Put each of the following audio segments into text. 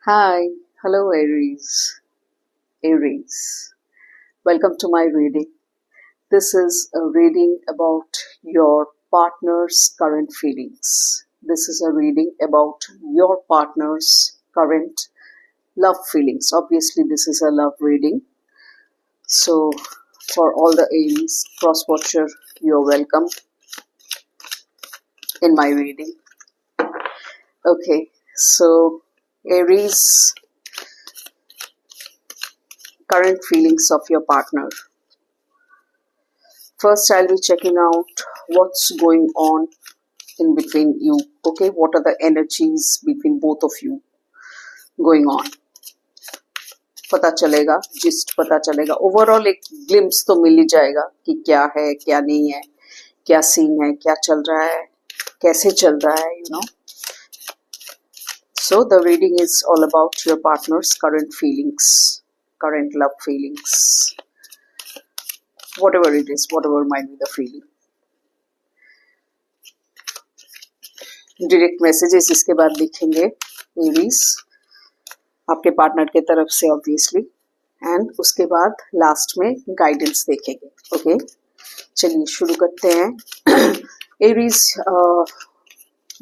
Hi, hello Aries. Aries. Welcome to my reading. This is a reading about your partner's current feelings. This is a reading about your partner's current love feelings. Obviously, this is a love reading. So, for all the Aries cross watcher, you're welcome in my reading. Okay, so Aries, current feelings of your partner. First, I'll be checking out what's going on in between you. Okay, what are the energies between both of you going on? पता चलेगा, gist पता चलेगा, overall एक glimpse तो मिल ही जाएगा कि क्या है, क्या नहीं है, क्या सीन है, क्या चल रहा है, कैसे चल रहा है, So the reading is all about your partner's current feelings, current love feelings, whatever it is, whatever might be the feeling. Direct messages इसके बाद लिखेंगे एरीज आपके पार्टनर के तरफ से ऑब्वियसली, एंड उसके बाद लास्ट में गाइडेंस देखेंगे. ओके, चलिए शुरू करते हैं. Aries,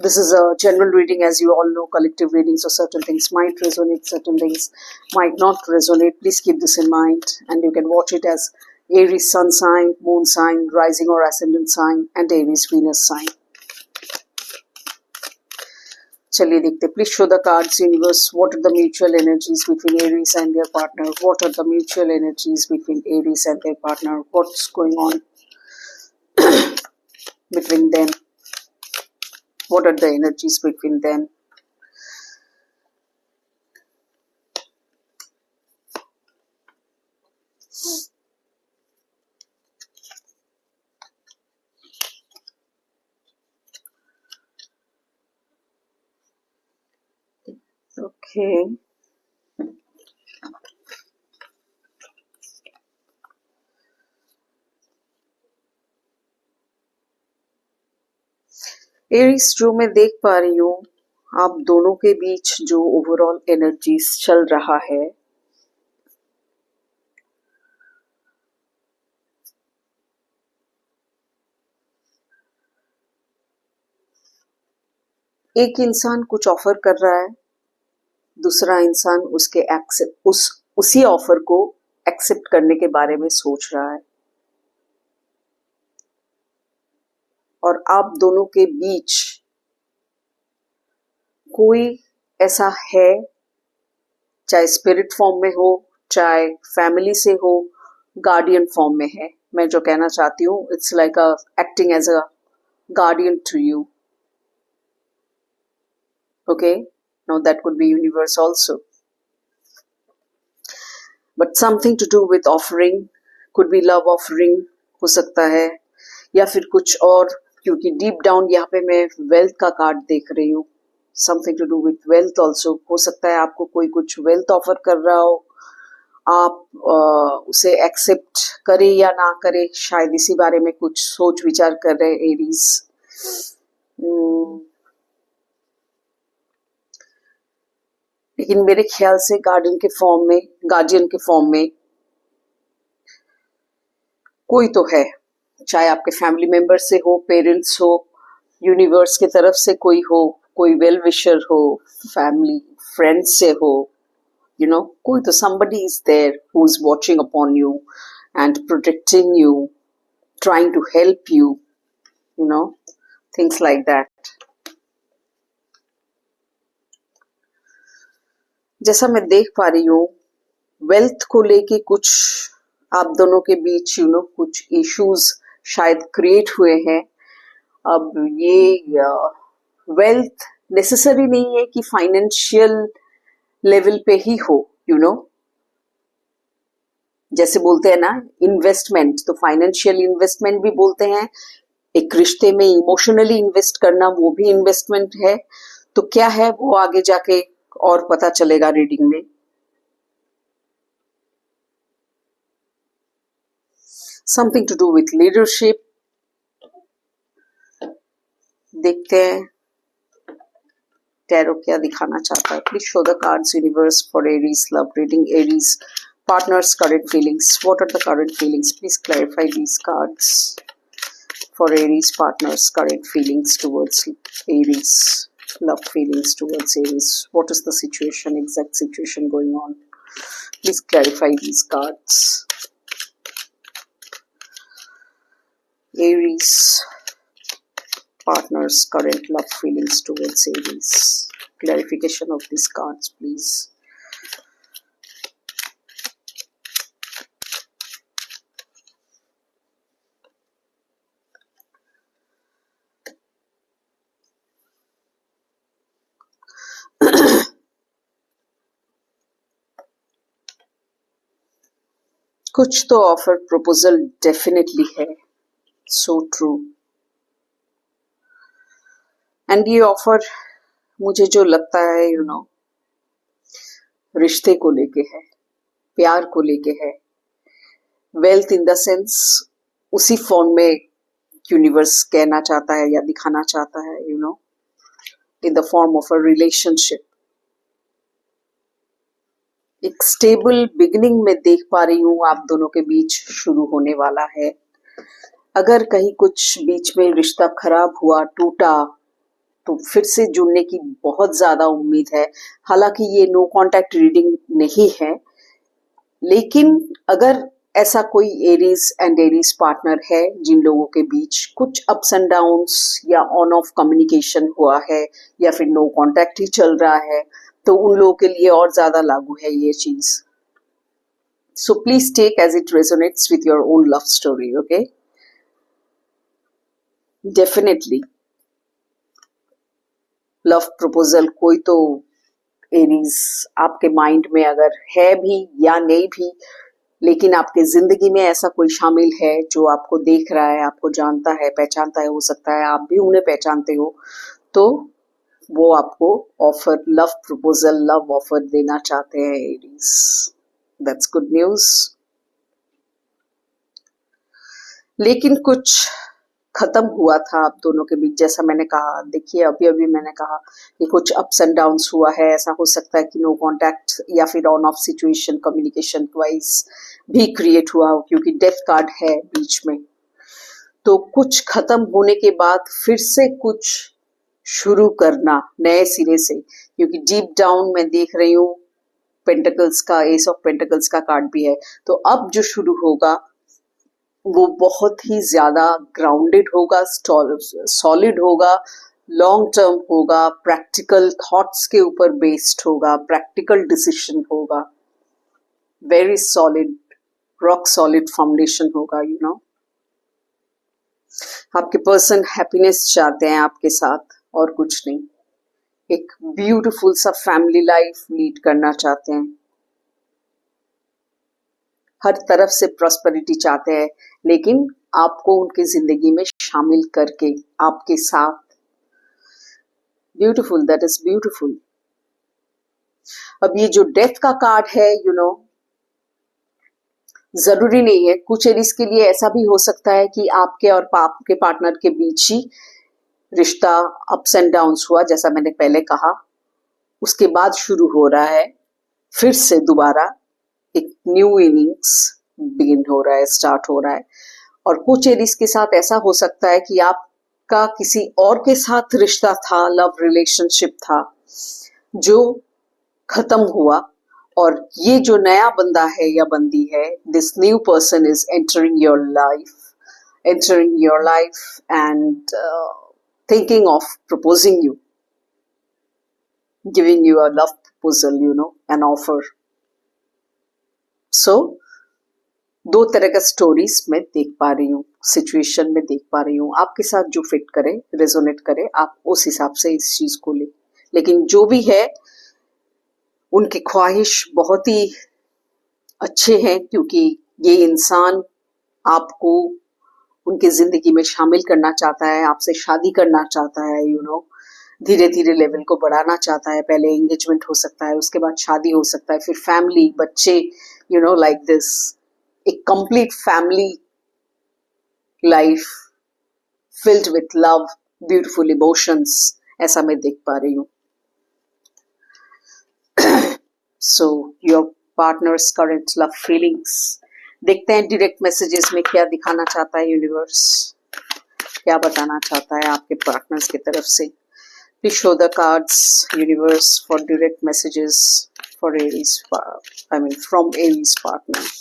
this is a general reading, as you all know, collective reading, so certain things might resonate, certain things might not resonate. Please keep this in mind, and you can watch it as Aries sun sign, moon sign, rising or ascendant sign, and Aries Venus sign. चलिए देखते. Please show the cards universe. What are the mutual energies between Aries and their partner? What are the mutual energies between Aries and their partner? What's going on between them? What are the energies between them? Okay. Aries, जो मैं देख पा रही हूँ, आप दोनों के बीच जो ओवरऑल एनर्जीज चल रहा है, एक इंसान कुछ ऑफर कर रहा है, दूसरा इंसान उसी ऑफर को एक्सेप्ट करने के बारे में सोच रहा है, और आप दोनों के बीच कोई ऐसा है, चाहे स्पिरिट फॉर्म में हो, चाहे फैमिली से हो, गार्डियन फॉर्म में है. मैं जो कहना चाहती हूँ, it's like acting as a guardian to you. Okay, now that could be universe also, but something to do with offering, could be love offering हो सकता है, या फिर कुछ और, क्योंकि डीप डाउन यहाँ पे मैं वेल्थ का कार्ड देख रही हूँ. Something to do with wealth also. हो सकता है आपको कोई कुछ वेल्थ ऑफर कर रहा हो, आप उसे एक्सेप्ट करे या ना करे, शायद इसी बारे में कुछ सोच विचार कर रहे हैं एरीज. लेकिन मेरे ख्याल से गार्डियन के फॉर्म में कोई तो है, चाहे आपके फैमिली मेंबर से हो, पेरेंट्स हो, यूनिवर्स की तरफ से कोई हो, कोई वेल विशर हो, फैमिली फ्रेंड्स से हो, कोई तो somebody is there who is watching upon you and protecting you, trying to help you, things like that. जैसा मैं देख पा रही हूँ, वेल्थ को लेके कुछ आप दोनों के बीच कुछ इश्यूज शायद क्रिएट हुए हैं. अब ये वेल्थ नेसेसरी नहीं है कि फाइनेंशियल लेवल पे ही हो, जैसे बोलते हैं ना इन्वेस्टमेंट, तो फाइनेंशियल इन्वेस्टमेंट भी बोलते हैं. एक रिश्ते में इमोशनली इन्वेस्ट करना, वो भी इन्वेस्टमेंट है. तो क्या है वो आगे जाके और पता चलेगा रीडिंग में. Something to do with leadership. देखते हैं. टैरो क्या दिखाना चाहता है? Please show the cards universe for Aries love reading, Aries partners current feelings. What are the current feelings? Please clarify these cards for Aries partners current feelings towards Aries, love feelings towards Aries. What is the situation, exact situation going on? Please clarify these cards. Aries partners current love feelings towards Aries. Clarification of these cards, please. कुछ तो offer proposal definitely है, so true. And ये offer मुझे जो लगता है रिश्ते को लेके है, प्यार को लेके है, वेल्थ इन द सेंस उसी फॉर्म में यूनिवर्स कहना चाहता है या दिखाना चाहता है, in the form of a relationship. एक स्टेबल बिगिनिंग में देख पा रही हूँ आप दोनों के बीच शुरू होने वाला है। अगर कहीं कुछ बीच में रिश्ता खराब हुआ, टूटा, तो फिर से जुड़ने की बहुत ज्यादा उम्मीद है। हालांकि ये नो कांटेक्ट रीडिंग नहीं है, लेकिन अगर ऐसा कोई एरीज एंड एरीज पार्टनर है जिन लोगों के बीच कुछ अप्स एंड डाउन्स या ऑन ऑफ कम्युनिकेशन हुआ है या फिर नो कांटेक्ट ही चल रहा है, तो उन लोगों के लिए और ज्यादा लागू है ये चीज। So please take as it resonates with your own love story, okay? Definitely love proposal कोई तो एरीज आपके माइंड में अगर है भी या नहीं भी, लेकिन आपके जिंदगी में ऐसा कोई शामिल है जो आपको देख रहा है, आपको जानता है, पहचानता है, हो सकता है आप भी उन्हें पहचानते हो, तो वो आपको offer, love proposal, love offer देना चाहते हैं एरीज। That's good news. लेकिन कुछ खत्म हुआ था आप दोनों के बीच, जैसा मैंने कहा। देखिए अभी मैंने कहा कि कुछ अप्स एंड डाउन्स हुआ है। ऐसा हो सकता है कि नो कांटेक्ट या फिर on off situation communication wise भी क्रिएट हुआ हो, क्योंकि डेथ कार्ड है बीच में। तो कुछ खत्म होने के बाद फिर से कुछ शुरू करना नए सिरे से, क्योंकि डीप डाउन मैं देख रही हूँ पेंटिकल्स का, एस ऑफ पेंटिकल्स का कार्ड भी है। तो अब जो शुरू होगा वो बहुत ही ज्यादा ग्राउंडेड होगा, सॉलिड होगा, लॉन्ग टर्म होगा, प्रैक्टिकल थॉट्स के ऊपर बेस्ड होगा, प्रैक्टिकल डिसीजन होगा, very solid, rock solid foundation होगा। आपके पर्सन हैप्पीनेस चाहते हैं आपके साथ और कुछ नहीं। एक ब्यूटीफुल सा फैमिली लाइफ लीड करना चाहते हैं, हर तरफ से प्रॉस्पेरिटी चाहते हैं, लेकिन आपको उनकी जिंदगी में शामिल करके आपके साथ। Beautiful, that is beautiful. अब ये जो डेथ का कार्ड है, जरूरी नहीं है, कुछ एरीज के लिए ऐसा भी हो सकता है कि आपके और आपके पार्टनर के बीच ही रिश्ता अप्स एंड डाउन्स हुआ, जैसा मैंने पहले कहा, उसके बाद शुरू हो रहा है फिर से दोबारा एक न्यू इनिंग्स बिगिन हो रहा है, स्टार्ट हो रहा है। और कुछ एरीज के साथ ऐसा हो सकता है कि आपका किसी और के साथ रिश्ता था, लव रिलेशनशिप था, जो खत्म हुआ, और ये जो नया बंदा है या बंदी है, this new person is entering your life and thinking of proposing you, giving you a love proposal, an offer. So, दो तरह का स्टोरीज में देख पा रही हूँ, सिचुएशन में देख पा रही हूँ। आपके साथ जो फिट करे, रेजोनेट करे, आप उस हिसाब से इस चीज को ले। लेकिन जो भी है, उनकी ख्वाहिश बहुत ही अच्छे हैं, क्योंकि ये इंसान आपको उनकी जिंदगी में शामिल करना चाहता है, आपसे शादी करना चाहता है, धीरे धीरे लेवल को बढ़ाना चाहता है। पहले एंगेजमेंट हो सकता है, उसके बाद शादी हो सकता है, फिर फैमिली, बच्चे, लाइक दिस, एक complete family life filled with love, beautiful emotions, ऐसा मैं देख पा रही हूँ। So your partners current love feelings. देखते हैं डायरेक्ट मैसेजेस में क्या दिखाना चाहता है यूनिवर्स, क्या बताना चाहता है आपके पार्टनर्स की तरफ से। Please show the cards universe for direct messages for Aries, I mean from Aries partners.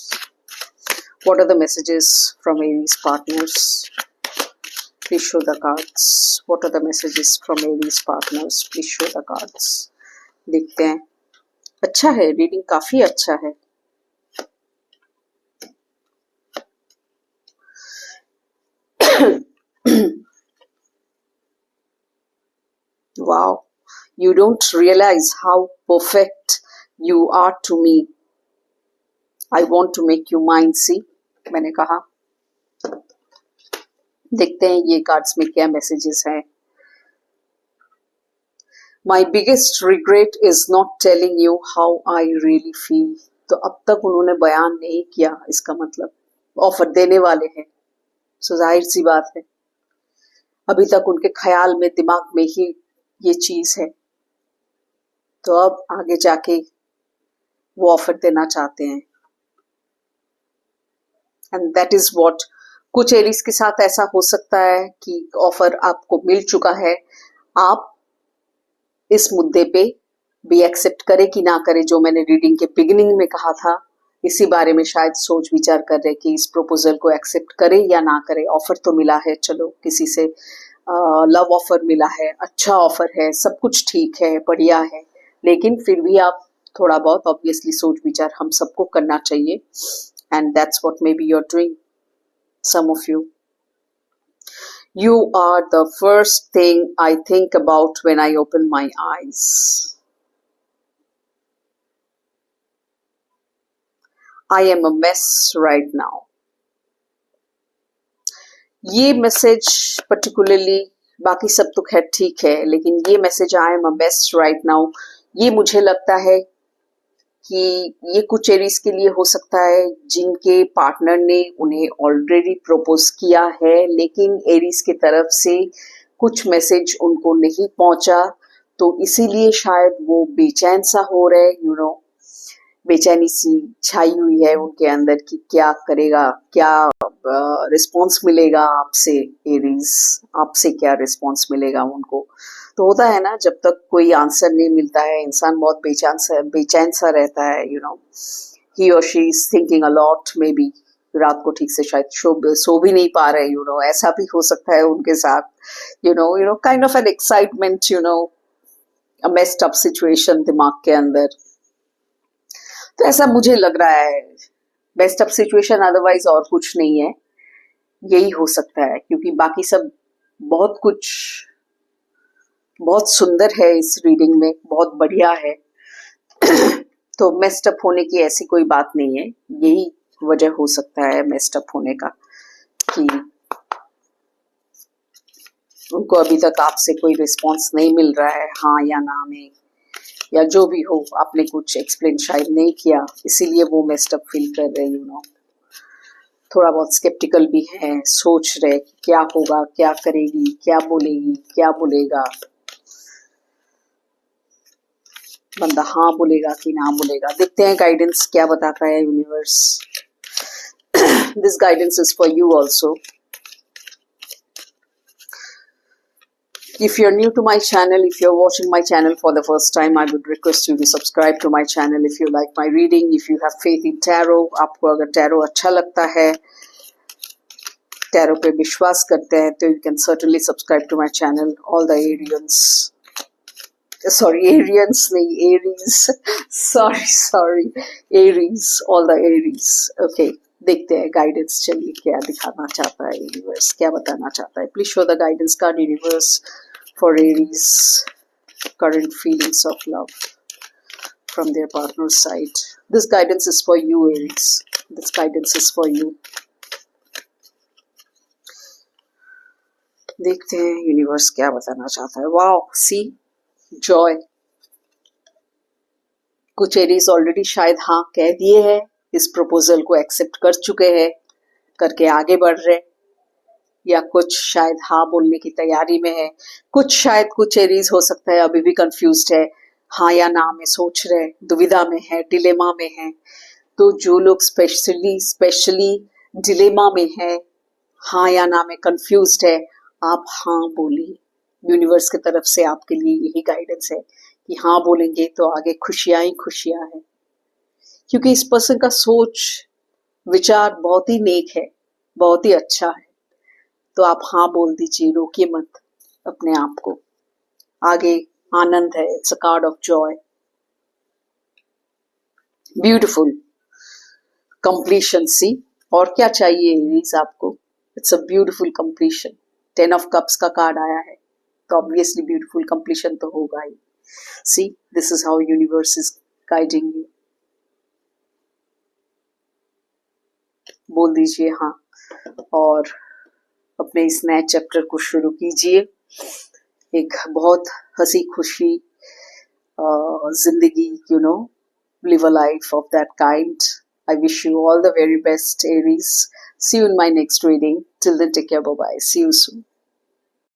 What are the messages from Aries partners? Please show the cards. What are the messages from Aries partners? Please show the cards. देखते हैं। अच्छा है, reading काफी अच्छा है। Wow, you don't realize how perfect you are to me. I want to make you mine. See, मैंने कहा। देखते हैं ये कार्ड्स में क्या मैसेजेस हैं। My biggest regret is not telling you how I really feel. तो अब तक उन्होंने बयान नहीं किया, इसका मतलब ऑफर देने वाले हैं। सो जाहिर सी बात है, अभी तक उनके ख्याल में, दिमाग में ही ये चीज है। तो अब आगे जाके वो ऑफर देना चाहते हैं। एंड दैट इज व्हाट, कुछ एरीज के साथ ऐसा हो सकता है कि ऑफर आपको मिल चुका है, आप इस मुद्दे पे भी एक्सेप्ट करे कि ना करे, जो मैंने रीडिंग के बिगिनिंग में कहा था, इसी बारे में शायद सोच विचार कर रहे कि इस प्रपोजल को एक्सेप्ट करे या ना करे। ऑफर तो मिला है, चलो किसी से लव ऑफर मिला है, अच्छा ऑफर है, सब कुछ ठीक है, बढ़िया है, लेकिन फिर भी आप थोड़ा बहुत ऑब्वियसली सोच विचार हम सबको करना चाहिए। And that's what maybe you are doing, some of you. You are the first thing I think about when I open my eyes. I am a mess right now. ये message particularly, बाकी सब तो खैर ठीक है, लेकिन ये message I am a mess right now, ये मुझे लगता है कि ये कुछ एरीज के लिए हो सकता है जिनके पार्टनर ने उन्हें ऑलरेडी प्रपोज किया है, लेकिन एरीज की तरफ से कुछ मैसेज उनको नहीं पहुंचा, तो इसीलिए शायद वो बेचैन सा हो रहे, बेचैनी सी छाई हुई है उनके अंदर कि क्या करेगा, क्या रिस्पॉन्स मिलेगा आपसे एरीज, आपसे क्या रिस्पॉन्स मिलेगा उनको। तो होता है ना, जब तक कोई आंसर नहीं मिलता है इंसान बहुत बेचैन सा रहता है। ही और she is thinking a lot, may be रात को ठीक से शायद सो भी नहीं पा रहे, ऐसा भी हो सकता है उनके साथ। Kind of an excitement, a messed up situation दिमाग के अंदर। तो ऐसा मुझे लग रहा है, बेस्ट अप सिचुएशन, अदरवाइज और कुछ नहीं है, यही हो सकता है, क्योंकि बाकी सब बहुत कुछ बहुत सुंदर है इस रीडिंग में, बहुत बढ़िया है। तो मेस्ड अप होने की ऐसी कोई बात नहीं है, यही वजह हो सकता है मेस्ड अप होने का कि उनको अभी तक आपसे कोई रिस्पांस नहीं मिल रहा है, हाँ या ना में, या जो भी हो, आपने कुछ एक्सप्लेन शायद नहीं किया, इसीलिए वो मेस्ड अप फील कर रहे। थोड़ा बहुत स्केप्टिकल भी है, सोच रहे क्या होगा, क्या करेगी, क्या बोलेगी, क्या बोलेगा, बंदा हाँ बोलेगा कि ना बोलेगा। देखते हैं गाइडेंस क्या बताता है universe. This guidance is for you also. If you're new to my channel, if you're watching my channel for the first time, I would request you to subscribe to my channel. If you like my reading, if you have faith in tarot, आपको अगर tarot अच्छा लगता है, tarot पे विश्वास करते हैं, तो you can certainly subscribe to my channel. All the Arians, sorry, Arians नहीं, Aries, sorry, Aries, all the Aries. Okay, देखते हैं गाइडेंस, चलिए क्या दिखाना चाहता है यूनिवर्स, क्या बताना चाहता है। Please show the guidance card universe for Aries current feelings of love from their partner's side. This guidance is for you, Aries. This guidance is for you. देखते हैं यूनिवर्स क्या बताना चाहता है। वाओ, सी जॉय। कुछ एरीज ऑलरेडी शायद हाँ कह दिए हैं, इस प्रपोजल को एक्सेप्ट कर चुके हैं, करके आगे बढ़ रहे, या कुछ शायद हाँ बोलने की तैयारी में है। कुछ शायद कुछ एरीज हो सकता है अभी भी कंफ्यूज्ड है, हाँ या ना में सोच रहे, दुविधा में है, डिलेमा में है। तो जो लोग स्पेशली डिलेमा में है, हाँ या ना में कंफ्यूज्ड है, आप हाँ बोलिए। यूनिवर्स की तरफ से आपके लिए यही गाइडेंस है कि हाँ बोलेंगे तो आगे खुशियां ही खुशियां है, क्योंकि इस पर्सन का सोच विचार बहुत ही नेक है, बहुत ही अच्छा है। तो आप हाँ बोल दीजिए, रोकिए मत अपने आप को। आगे आनंद है, it's a card of joy. Beautiful completion. See और क्या चाहिए एरीज आपको? It's a beautiful completion. 10 of cups का कार्ड आया है, तो ऑब्वियसली ब्यूटिफुल कंप्लीशन तो होगा ही। See, this is how universe is guiding you. बोल दीजिए हाँ, और अपने इस नए चैप्टर को शुरू कीजिए। एक बहुत हंसी खुशी जिंदगी, live a life of that kind. I wish you all the very best, Aries. See you in my next reading. Till then, take care. Bye bye. See you soon.